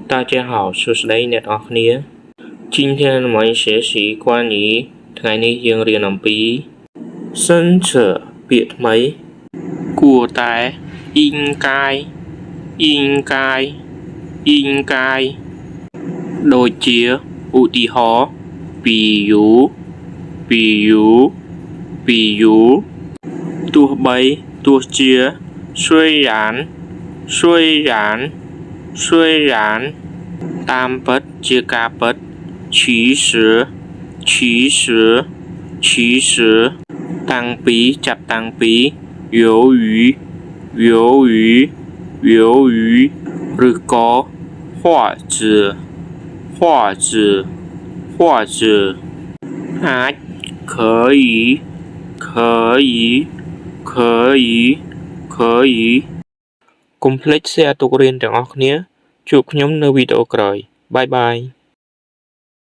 大家好，是谁អ្នកអរគ្នា今天我们学习关于ថ្ងៃនេះយើងរៀនអំពីសិនឈើពាក្យថ្មីគួរតែអ៊ីងកាយអ៊ីងកាយអ៊ីងកាយដូចជាឧទាហរណ៍ពីយូពីយូពីយូទោះបីទោះជា虽然虽然虽然តាមពិតជាការពិត其实其实其实តាំងពីចាប់តាំងពី由于由于由于ឬក៏或者或者或者អាច可以可以可以可以កុំភ្លេច share ទុករៀនទាំងអស់គ្នាជួបខ្ញុំនៅវីដេអូក្រោយបាយបាយ